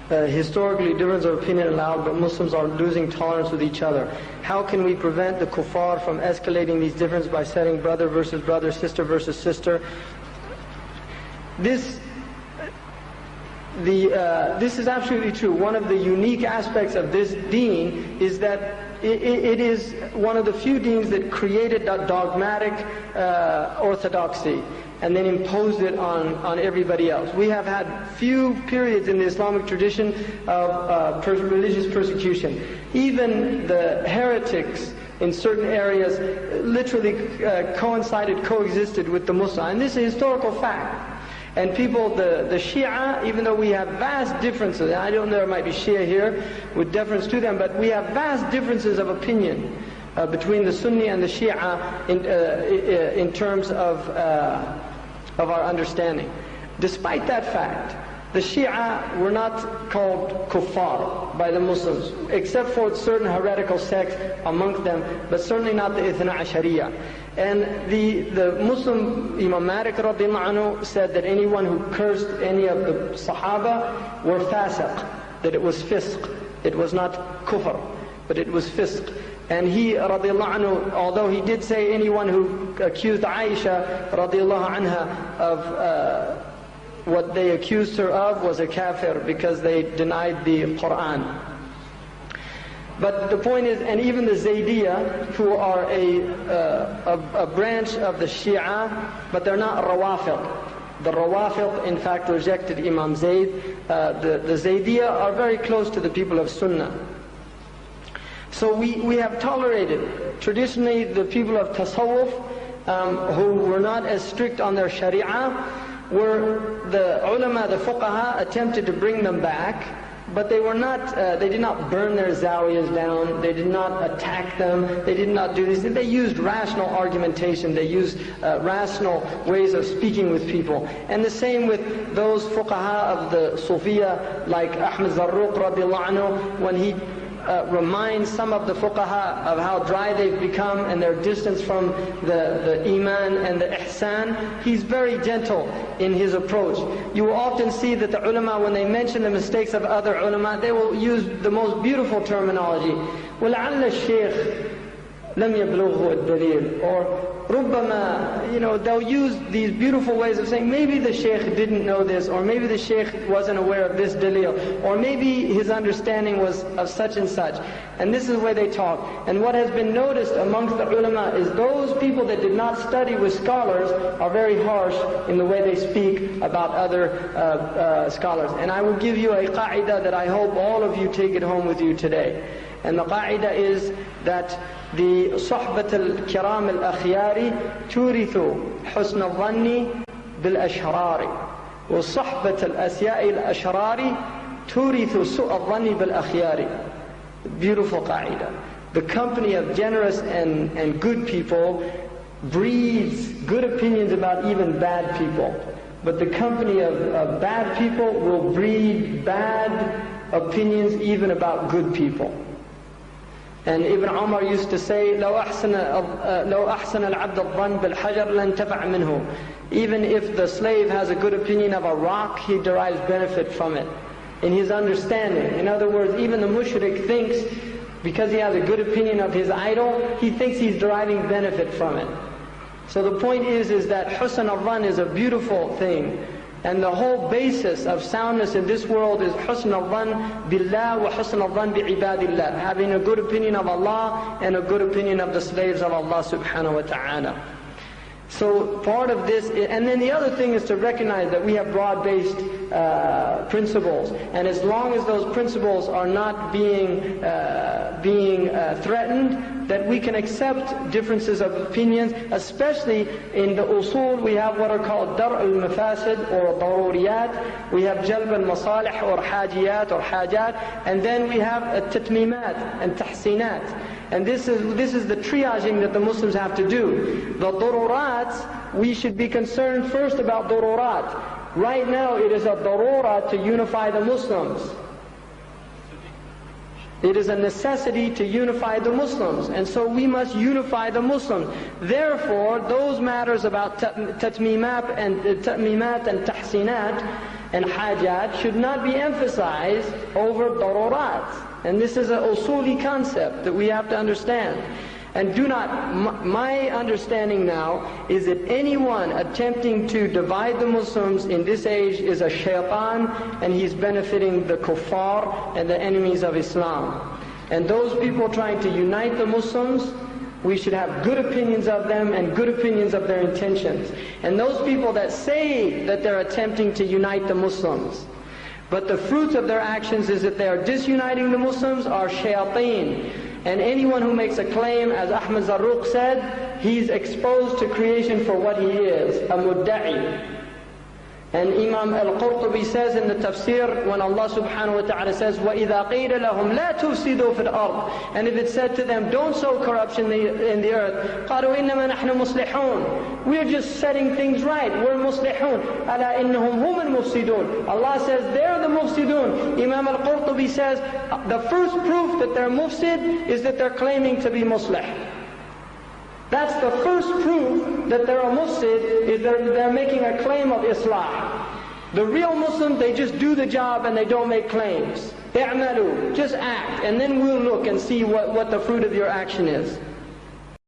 historically difference of opinion allowed, but Muslims are losing tolerance with each other. How can we prevent the kuffar from escalating these differences by setting brother versus brother, sister versus sister? This is absolutely true. One of the unique aspects of this deen is that it is one of the few deens that created dogmatic orthodoxy and then imposed it on everybody else. We have had few periods in the Islamic tradition of religious persecution. Even the heretics in certain areas literally coexisted with the Muslim. And this is a historical fact. And people, the Shia, even though we have vast differences, and I don't know, there might be Shia here with deference to them, but we have vast differences of opinion between the Sunni and the Shia in terms of our understanding. Despite that fact, the Shia were not called kuffar by the Muslims, except for certain heretical sects amongst them, but certainly not the Ithna Ashariya. And the Muslim Imam Malik radiallahu anhu said that anyone who cursed any of the Sahaba were fasiq, that it was fisq. It was not kufr, but it was fisq. And he radiallahu anhu, although he did say anyone who accused Aisha radiallahu anha of what they accused her of was a kafir because they denied the Quran. But the point is, and even the Zaydiyya, who are a branch of the Shia, but they're not Rawafid. The Rawafid, in fact, rejected Imam Zayd. The Zaydiyya are very close to the people of Sunnah. So we have tolerated, traditionally, the people of Tasawwuf, who were not as strict on their Sharia, were the ulama, the fuqaha, attempted to bring them back. But they were not, they did not burn their zawiyas down, they did not attack them, they did not do this. They used rational argumentation, they used rational ways of speaking with people. And the same with those fuqaha of the Sufiya, like Ahmad Zarruq radiallahu anhu, when he reminds some of the fuqaha of how dry they've become and their distance from the iman and the ihsan, he's very gentle in his approach. You will often see that the ulama, when they mention the mistakes of other ulama, they will use the most beautiful terminology. وَلَعَلَّ الشَّيْخ لَمْ يَبْلُغْهُ الدَّلِيلُ, or رُبَّمَا, they'll use these beautiful ways of saying, maybe the shaykh didn't know this, or maybe the shaykh wasn't aware of this dalil, or maybe his understanding was of such and such. And this is the way they talk. And what has been noticed amongst the ulama is those people that did not study with scholars are very harsh in the way they speak about other scholars. And I will give you a qa'idah that I hope all of you take it home with you today. And the qa'idah is that the صحبة الكرام الأخيار تورث حسن الظن بالأشرار وصحبة الأسياء الأشرار تورث سوء الظن بالأخيار. Beautiful qa'idah. The company of generous and good people breeds good opinions about even bad people. But the company of bad people will breed bad opinions even about good people. And Ibn Umar used to say, لو أحسن العبد الظن بالحجر لانتفع منه. Even if the slave has a good opinion of a rock, he derives benefit from it in his understanding. In other words, even the mushrik thinks, because he has a good opinion of his idol, he thinks he's deriving benefit from it. So the point is that husn al-dhan is a beautiful thing. And the whole basis of soundness in this world is husn al-dhan billah wa husn al-dhan bi'ibadillah. Having a good opinion of Allah and a good opinion of the slaves of Allah subhanahu wa ta'ala. So part of this, and then the other thing is to recognize that we have broad-based principles, and as long as those principles are not being threatened, that we can accept differences of opinions. Especially in the usul, we have what are called dar' al-mafasid or daruriyat, we have jalb al-masalih or hajiyat or hajat, and then we have tatmimat and tahsinat. And this is the triaging that the Muslims have to do. The darurat, we should be concerned first about darurat. Right now it is a darura to unify the Muslims. It is a necessity to unify the Muslims, and so we must unify the Muslims. Therefore, those matters about tatmimat and tahsinat, and hajat should not be emphasized over darurat. And this is an usuli concept that we have to understand. And do not, my understanding now is that anyone attempting to divide the Muslims in this age is a shaitan, and he's benefiting the kuffar and the enemies of Islam. And those people trying to unite the Muslims, we should have good opinions of them and good opinions of their intentions. And those people that say that they're attempting to unite the Muslims, but the fruits of their actions is that they are disuniting the Muslims, are shayateen. And anyone who makes a claim, as Ahmad Zarruq said, he's exposed to creation for what he is, a mudda'i. And Imam al-Qurtubi says in the tafsir, when Allah subhanahu wa ta'ala says, وَإِذَا قِيلَ لَهُمْ لَا تُفْسِدُوا فِي الْأَرْضِ, and if it said to them, don't sow corruption in the earth, قَالُوا إِنَّمَا نَحْنُ مُصْلِحُونَ, we're just setting things right, we're muslihun. أَلَا إِنَّهُمْ هُمُ الْمُفْسِدُونَ, Allah says they're the mufsidun. Imam al-Qurtubi says, the first proof that they're mufsid is that they're claiming to be muslih. That's the first proof that they're a mufsid, is they're making a claim of islah. The real Muslims, they just do the job and they don't make claims. I'malu, just act, and then we'll look and see what the fruit of your action is.